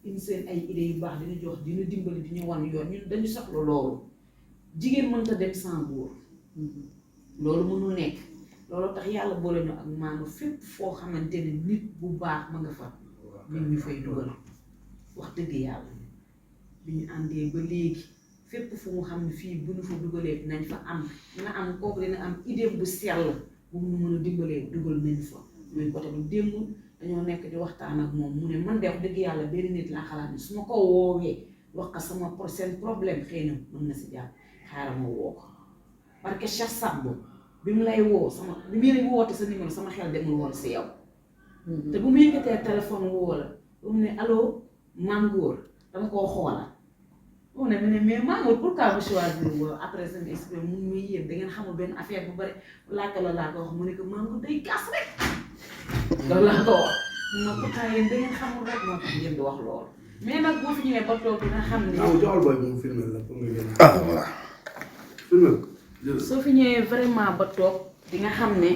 indi seen ay idées yu baax dina jox dina dimbali di ñu wan yoon ñun dañu soxla loolu jigéen mënta dem sans góor loolu mënul nekk loolu tax yàlla boole ñu ak maanu fépp foo xamante ne nit bu baax ma nga fa nit ñu fay dugal wax dëgg yàlla bi ñu àndee ba léegi fépp fu mu xam ne fii bu ñu fa dugalee dinañ fa am dina am kooku dina am idée bu sell bu ñu mën a dimbalee dugal nañ fa muy côté bu démb dañoo nekk di waxtaan ak moom mu ne man de wax dëgg yàlla benn nit laa xalaat ne su ma ko woowee wax ko sama seen problème xëy na mën na si jàpp xaaral ma woo ko parce que Cheikh Samb bi mu lay woo bi muy woote sa numéro sama xel demul woon si yow te bu mu yëkkatee téléphone woo la ba mu ne allo Mame Goor dama koo xoolal mu ne mais Mame Goor pourquoi vous choisir woo après seen expliqué mu muy yéen da ngeen xamul benn affaire bu bari laajte la laa ko wax mu ne que Mame Goor day gas rek loolu laa ko wax mun na pourtant yéen da ngeen xamul rek moo tax ngeen di wax loolu mais nag boo fi ñëwee ba toog dina xam ne joxal boy bi mu filmé la pour nga génn voilà filmé soo fi ñëwee vraiment ba toog di nga xam ne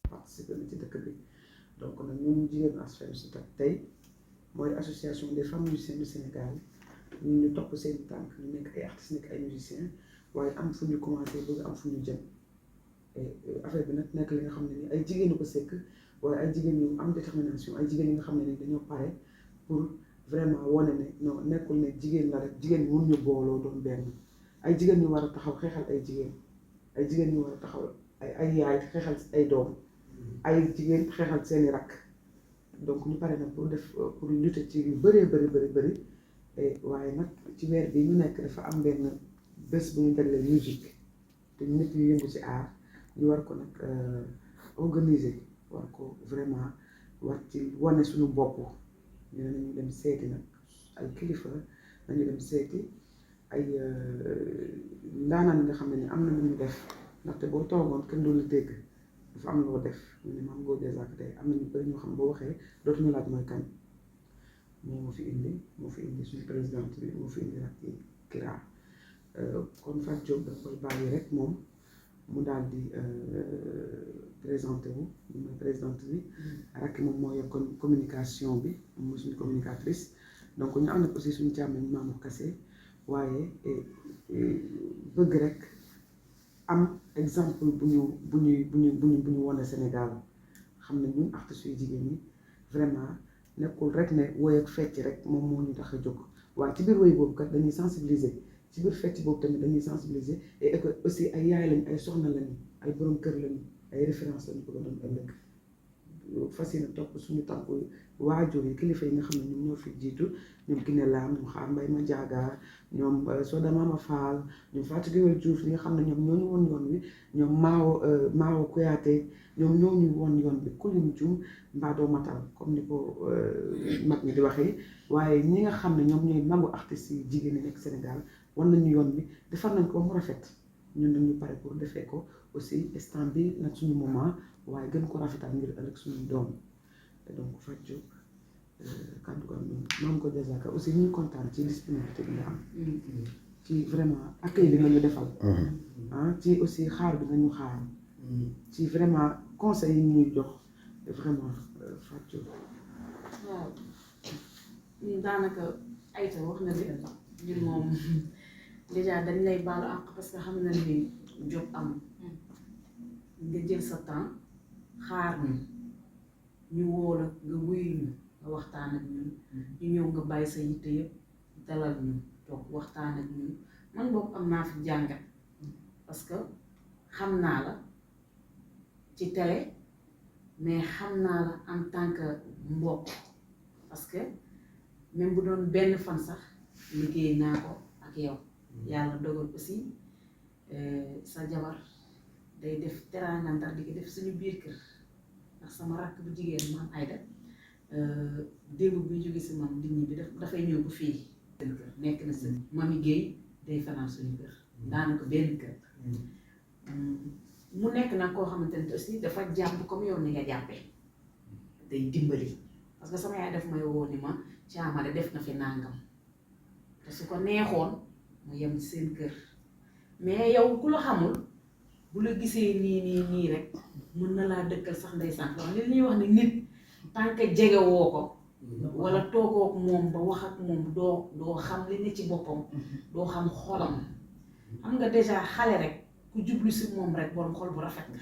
participer na ci dëkk bi donc nag ñun jigéenu Asfem si tey mooy association des femmes musiciennes du Sénégal ñun ñu topp seen tànk ñu nekk ay artistes nekk ay musiciens waaye am fu ñu commencé bëgg am fu ñu jëm affaire bi nag nekk li nga xam ne ni ay jigéen ko sekk waaye ay jigéen ñu am détermination ay jigéen yi nga xam ne ni dañoo pare pour vraiment wane ne non nekkul ne jigéen la rek jigéen ñi mënuñu booloo doon benn ay jigéen ñu war a taxaw xeexal ay jigéen ñu war a taxaw ay yaay xeexal ay doom ay jigéen xeexal seeni rakk donc ñu pare nag pour lutter ci yu bëree bëri waaye nag ci weer bi ñu nekk dafa am benn bés bu ñu jagleel musique te nit yu yëngu ci art ñu war ko nag organiser war ko vraiment war ci wane suñu bopp ñu ne nañu dem seeti nag ay kilifa nañu dem seeti ay ndaanaan nga xam ne ni am na lu ñu def ndaxte boo toogoon kenn du la dégg dafa am loo def ñu ne Mame Goor Diazaka tey am na ñu bëri ñoo xam boo waxee dootuñu laaj mooy kan moo fi indi suñu présidente bi moo fi indi Racky Kira kon Fatou Diop da koy bàyyi rek moom mu daal di présenté wu ñu mooy présidente bi Racky moom moo yor communication bi mooy suñu communicatrice donc ñu am na aussi suñu càmmeñ Mamour Kassé waaye bëgg rek am exemple bu ñu wane Sénégal xam ne ñun artistes yu jigéen ñi vraiment nekkul rek ne woy ak fecc rek moom moo ñu tax a jóg waaye ci biir woy boobu kat dañuy sensibiliser ci biir fecc boobu tamit dañuy sensibiliser et que aussi ay yaay lañ ay soxna lañu ay borom kër lañu ay référence lañu bëgg a doon ëllëg fas yéene topp suñu tànku waajur yi kilifa yi nga xam ne ñoom ñoo fi jiitu ñoom Kiné Lam ñoom Xaar Mbay ma jaaga ñoom Soda Mama Fall ñoom Fatou Guewel Diouf ñi nga xam ne ñoom ñoo ñu woon yoon wi ñoom Mao Kouyaté ñoom ñoo ñu woon yoon bi ku lim jum mbaa doo matal comme ni ko mag ñi di waxee waaye ñi nga xam ne ñoom ñooy magu artistes yi jigéen ñi nekk Sénégal wan nañu yoon bi defar nañ ko mu rafet ñun dañu pare pour defee ko aussi instant bi nag suñu moment waaye gën ko rafetal ngir ëllëg suñu doom donc Fatou Diop kàddu ko am noonu Mame Goor Diazaka aussi ñu ngi kontaan ci disponibilité bi nga am ci vraiment accueil bi nga ñu defal ci aussi xaar bi nga ñu xaar ci vraiment conseil yi ñuy jox vraiment Fatou Diop waaw daanaka Aïta wax na lépp ñun moom déjà dañ lay baalu àq parce que xam na ni job am nga jël sa temps xaar ñu woo la nga wuyu ñu nga waxtaan ak ñun ñu ñëw nga bàyyi sa yitte yëpp dalal ñu toog waxtaan ak ñun man boobu am naa fi jàngat parce que xam naa la ci télé mais xam naa la en tant que mbokk parce que même bu doon benn fan sax liggéey naa ko ak yow yàlla dogal aussi sa jabar day def teraanga Ndar di ko def suñu biir kër ndax sama rakk bu jigéen maam Aïda démb bi jóge si man di ñibbi dafay ñëw bu fii seen kër nekk na seen Mami Guèye day fanaan suñu kër daanaka benn kër mu nekk nag koo xamante ne aussi dafa jàpp comme yow ni nga jàppee day dimbali parce que sama yaay daf may woo ni ma Thiama de def na fi nangam te su ko neexoon mu yem ci seen kër mais yow ku la xamul bu la gisee nii rek mën na laa dëkkal sax ndeysaan wax li ñuy wax ne nit tant que jege woo ko wala toogoo ak moom ba wax ak moom doo xam li ne ci boppam doo xam xolam xam nga déjà xale rek ku jublu si moom rek borom xol bu rafet nga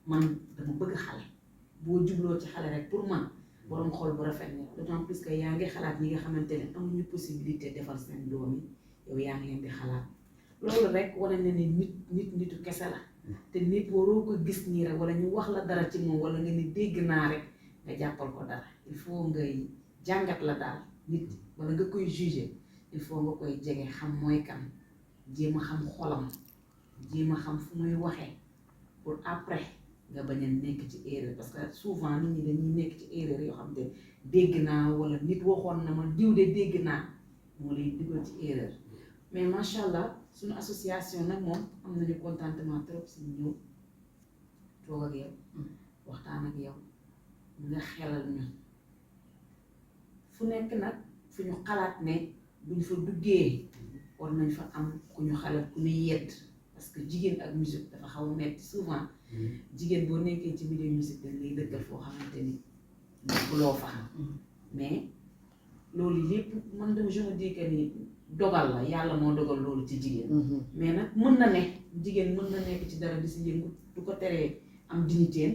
man dama bëgg xale boo jubloo ci xale rek pour man borom xol bu rafet nga d'autant plus que yaa ngi xalaat ñi nga xamante ne amuñu possibilité defal seen doom yi yow yaa ngi leen di xalaat loolu rek wane na ni nitu kese la te nit waroo ko gis nii rek wala ñu wax la dara ci moom wala nga ni dégg naa rek nga jàppal ko dara il faut ngay jàngat la daal nit wala nga koy juger il faut nga koy jege xam mooy kan jéem a xam xolam jéem a xam fu muy waxee pour après nga bañ a nekk ci erreur parce que souvent nit ñi dañuy nekk ci erreur yoo xam te dégg naa wala nit waxoon na ma diw de dégg naa moo lay dugal ci erreur mais macha allah suñu association nag moom am nañu contentement trop si ñëw toog ak yow waxtaan ak yow nga xelal ñu fu nekk nag fu ñu xalaat ne buñ fa duggee war nañ fa am ku ñu xalaat ku ñu yedd parce que jigéen ak musique dafa xaw a metti souvent jigéen boo nekkee ci milieu musique dañ lay dëkkal foo xamante ni buloo fa mais loolu lépp man de je me dis que ni dogal la yàlla moo dogal loolu ci jigéen mais nag mën na ne jigéen mën na nekk ci dara di si yëngu du ko teree am dignitéem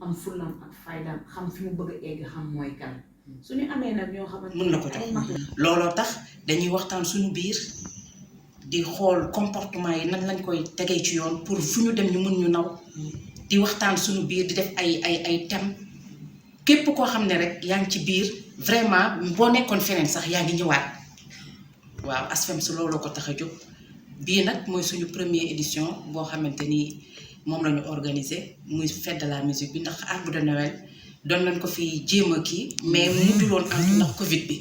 am fullam ak faydaam xam fi mu bëgg a egg xam mooy kan suñu amee nag ñoo xamante mën na ko jox looloo tax dañuy waxtaan suñu biir di xool comportement yi nan lañ koy tegee ci yoon pour fu ñu dem ñu mën ñu naw di waxtaan suñu biir di def ay thèmes képp koo xam ne rek yaa ngi ci biir vraiment boo nekkoon feneen sax yaa ngi ñëwaat waaw ASFEMS su looloo ko tax a jóg bii nag mooy suñu première édition boo xamante ni moom la ñu organiser muy fête de la musique bi ndax arbre de Noël doon nañ ko fi jéem a kii mais mujjuloon antu ndax Covid bi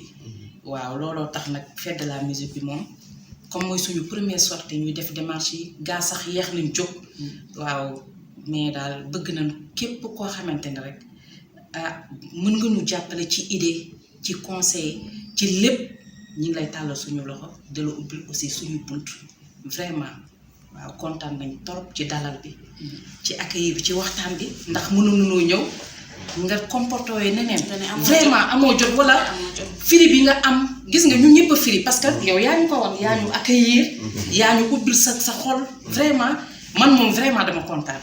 waaw looloo tax nag fête de la musique bi moom comme mooy suñu première sortie ñuy def démarche yi gaa sax yeex nañ jóg waaw mais daal bëgg nañ képp koo xamante ne rek ah mën nga ñu jàppale ci idée ci conseil ci lépp ñi ngi lay tàllal suñu loxo de la ubbil aussi suñu bunt vraiment waaw kontaan nañ torop ci dalal bi ci accueil bi ci waxtaan bi ndax mënuñoo ñëw nga comporté woo neneen vraiment amoo jot wala firi bi nga am gis nga ñu ñëpp a firi parce que yow yaa ñu ko wax yaa ñu accueillir yaa ñu ubbil sa xol vraiment man moom vraiment dama kontaan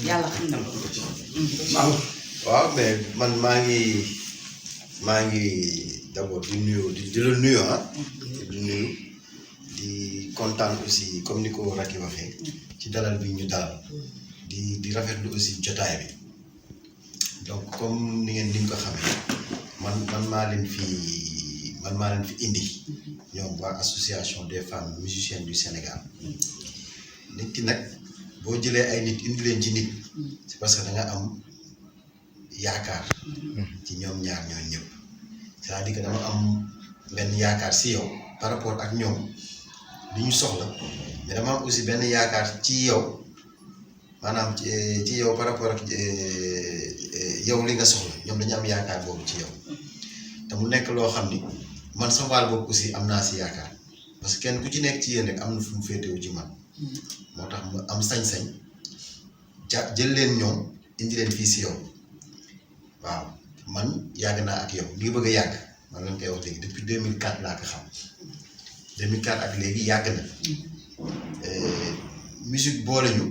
yàlla xam na loolu waaw mais man maa ngi d'abord di nuyu di la nuyu di nuyu di kontaan aussi comme ni ko Racky waxee ci dalal bi ñu dalal di rafetlu aussi jotaay bi donc comme ni ngeen ko xamee man maa leen fi indi ñoom waa association des femmes musiciennes du Sénégal nit ki nag boo jëlee ay nit indi leen ci nit c'est parce que da nga am yaakaar ci ñoom ñaar ñoo ñëpp c'est-à-dire que dama am benn yaakaar si yow par rapport ak ñoom li ñu soxla mais dama am aussi benn yaakaar ci yow maanaam ci yow par rapport ak yow li nga soxla ñoom dañu am yaakaar boobu ci yow te mu nekk loo xam ni man sa wàll boobu aussi am naa si yaakaar parce que kenn ku ci nekk ci yéen rek am na fu mu féetewu ci man moo tax mu am sañ-sañ jël leen ñoom indi leen fii si yow waaw man yàgg naa ak yow li bëgg a yàgg man lañ koy wax léegi depuis 2004 laa ko xam 2004 ak léegi yàgg na musique boole ñu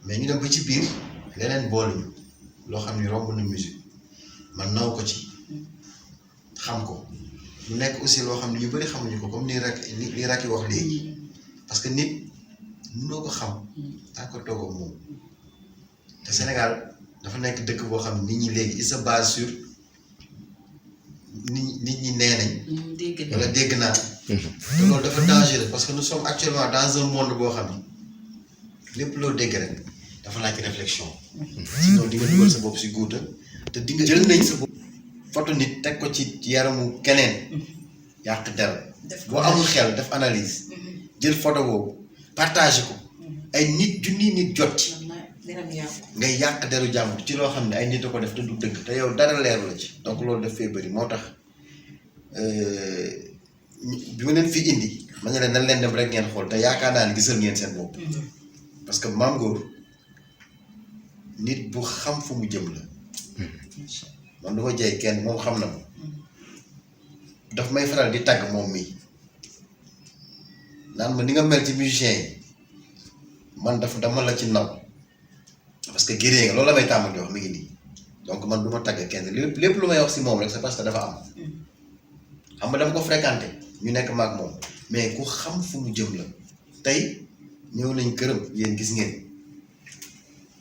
mais ñu dem ba ci biir leneen boole ñu loo xam ni romb na musique man naw ko ci xam ko mu nekk aussi loo xam ne ñu bëri xamuñu ko comme li Racky wax léegi parce que nit mënoo ko xam tant que toogoo moom te Sénégal dafa nekk dëkk boo xam ne nit ñi léegi il se base sur nit ñi nee nañ dégg na wala dégg naa te loolu dafa dangereux parce que nous sommes actuellement dans un monde boo xam ni lépp loo dégg rek dafa laaj réflexion sinon di nga dugal sa bopp si guuta te di nga jël nañ sa bopp photo nit teg ko ci yaramu keneen yàq der boo amul xel def analyse jël photo boobu partagé ko ay nit junni nit jot ci ngay yàq deru jàmm ci loo xam ne ay nit a ko def te du dëgg te yow dara leeru la ci donc loolu daf fee bëri moo tax bi ma leen fi indi ma ne leen nan leen dem rek ngeen xool te yaakaar naa ne gisal ngeen seen bopp parce que Mame Goor nit bu xam fu mu jëm la man du ma jey kenn moom xam na ma daf may faral di tàgg moom mii naan ma ni nga mel ci musicien yi man dama la ci naw parce que géré nga loolu la may tàmm di wax mi ngi nii donc man du ma tàgg kenn lépp lu may wax si moom rek c'est parce que dafa am xam nga dama ko fréquenté ñu nekk maag moom mais ku xam fu mu jëm la tey ñëw nañ këram yéen gis ngeen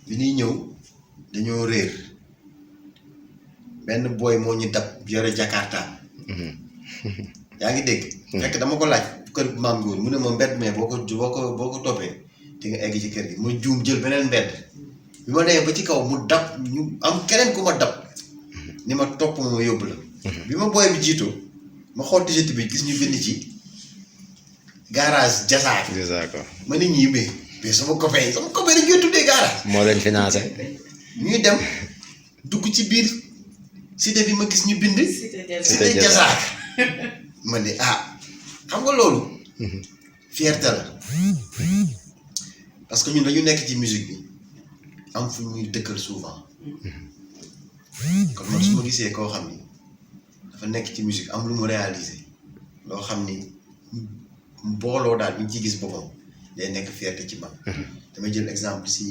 bi ñuy ñëw dañoo réer benn booy moo ñu dab yore Jakarta yaa ngi dégg fekk dama ko laaj kër Mame Goor mu ne ma mbedd mais boo ko toppee di nga egg ci kër gi ma juum jël beneen mbedd bi ma demee ba ci kaw mu dab ñu am keneen ku ma dab ni ma topp ma yóbbu la bi ma booy bi jiitoo ma xool t-shirt bi gis ñu bind ci garage Jasaaka ma nit ñi mais sama copain dañ koy tuddee garage moo leen financé ñuy dem dugg ci biir cité bi ma gis ñu bind cité Jasaaka ma ne xam nga loolu fierté la parce que ñun dañu nekk ci musique bi am fu ñuy dëkkal souvent kon man su ma gisee koo xam ni dafa nekk ci musique am lu mu réaliser loo xam ni mbooloo daal ñu ci gis boppam day nekk fierté ci man damay jël exemple si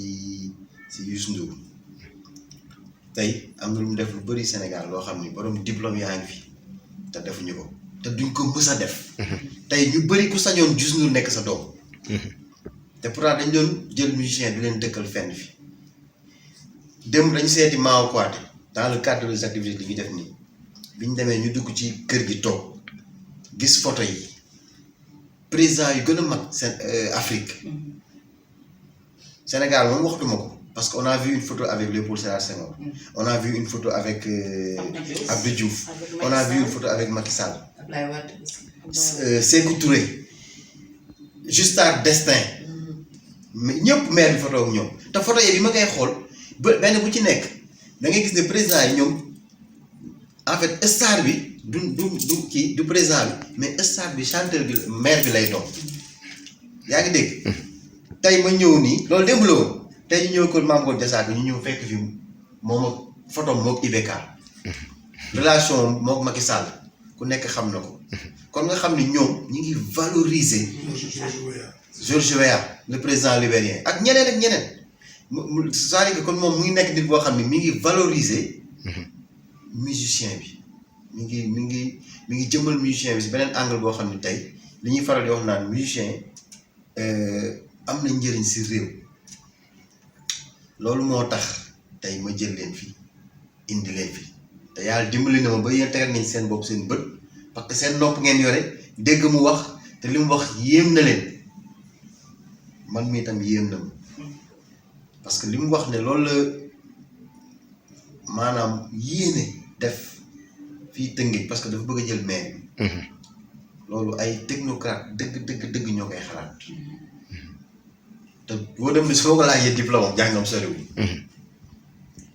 Youssou Ndour tey am na lu mu def lu bari Sénégal loo xam ni borom diplôme yaa ngi fi te defuñu ko te duñ ko mës a def tey ñu bari ku sañoon Youssou Ndour nekk sa doom te pourtant dañ doon jël musicien di leen dëkkal fenn fi dem dañu seeti Mao Kouaté dans le cadre des activités li ñu def nii bi ñu demee ñu dugg ci kër gi toog gis photo yi président yu gën a mag seen Afrique Sénégal moom waxtuma ko parce que on a vu une photo avec Léopold Sédar Senghor on a vu une photo avec Abdou Diouf on a vu une photo avec Macky Sall Sékou Touré Giscard d'Estaing ñëpp maire bi photo ak ñoom te photo yi bi ma koy xool ba benn bu ci nekk da ngay gis ne président yi ñoom en fait star bi du président bi mais star bi chanteur bi maire bi lay doon yaa ngi dégg tey ma ñëw nii loolu démb la woon tey ñu ñëw ko Mame Goor Diazaka ñu ñëw fekk fi moom ak photo mook IBK relation mook Macky Sall ku nekk xam na ko kon nga xam ni ñoom ñi ngi valoriser Georges Weah le président libérien ak ñeneen c'est-à-dire que kon moom mu ngi nekk nit boo xam ne mi ngi valoriser musicien bi mi ngi jëmal musicien bi si beneen angle boo xam ne tey li ñuy faral di wax naan musicien am na njëriñ si réew loolu moo tax tey ma jël leen fi indi leen fi te yàlla dimbali na ma ba yéen tegal nañ seen bopp seen bët parce que seen nopp ngeen yore dégg mu wax te li mu wax yéem na leen man mii tam yéem na ma parce que li mu wax ne loolu la maanaam yéene def fii Tëngéej parce que dafa bëgg a jël maire bi loolu ay technocrate dëgg ñoo koy xalaat te boo dem ne soo ko laajee diplôme jàngam soriwul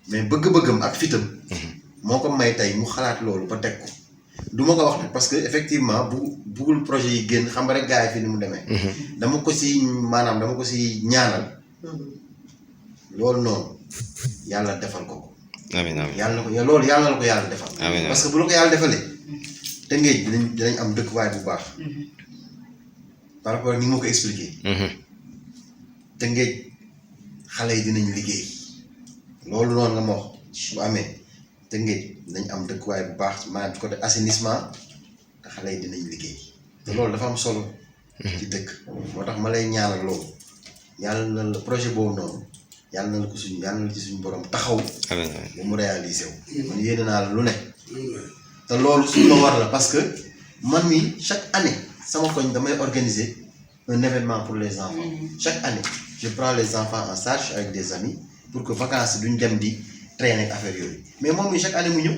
mais bëgg-bëggam ak fitam moo ko may tey mu xalaat loolu ba teg ko du ma ko wax nag parce que effectivement buggul projet yi génn xam nga rek gars yi fii ni mu demee dama ko si ñaanal loolu noonu yàlla defal ko amiin amiin yàlla na ko loolu yàlla na ko yàlla defal amiin parce que bu la ko yàlla defalee Tëngéej dinañ am dëkkuwaay bu baax par rapport ak ni ma ko expliqué Tëngéej xale yi dinañ liggéey loolu noonu nga ma wax bu amee Tëngéej dinañ am dëkkuwaay bu baax maanaam côté assainissement te xale yi dinañ liggéey te loolu dafa am solo ci dëkk moo tax ma lay ñaanal loolu yàlla na la projet boobu noonu yàlla na la ci suñu borom taxaw ba mu réalisé wu man yéene naa la lu ne te loolu suñu ma war la parce que man mi chaque année sama koñ damay organiser un événement pour les enfants. Chaque année je prends les enfants en charge avec des amis pour que vacances duñ dem di traîner affaire yooyu mais moom mi chaque année mu ñëw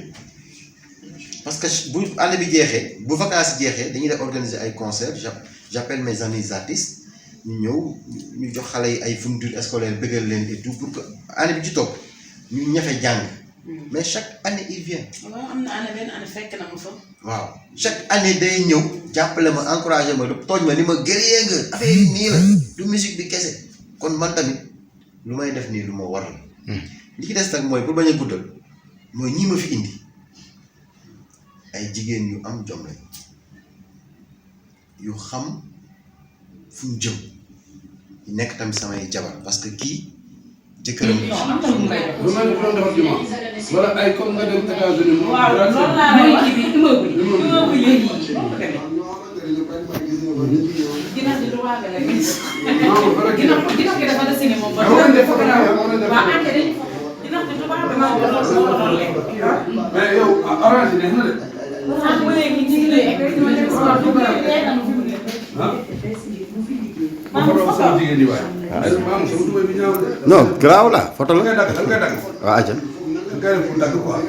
parce que bu année bi jeexee bu vacances jeexee dañuy def organiser ay concerts j'appelle mes amis artistes ñu ñëw ñu jox xale yi ay fournitures scolaires bëggal leen et tout pour que année bi ci topp ñu ñafe jàng mais chaque année il vient. waaw am na année benn année fekk na ma fa. waaw chaque année day ñëw jàppale ma encouragé ma tooñ ma ni ma gërëyee nga affaire yi nii la du musique bi kese kon man tamit lu may def nii lu ma war la. li ci des nag mooy pour bañ a guddal mooy ñi ma fi indi ay jigéen yu am jom lañ yu xam fu ñu jëm nekk tamit samay jabar parce que kii jëkkëram. lu mel ni doon defar jumaa wala ay comme nga dem États-Unis moom. waaw loolu laa lay wax bi immeuble yi ginnaaw bi du waaga la gis. ginnaaw gi dafa dessiné moom ba. waaw ginnaaw bi du waaga moo doon lekk. mais yow arrangé nañ na de. ba léegi ñu ngi lay non non garaaw la photo la. da ngay dagg waaw aja da ngay def pour dagg quoi.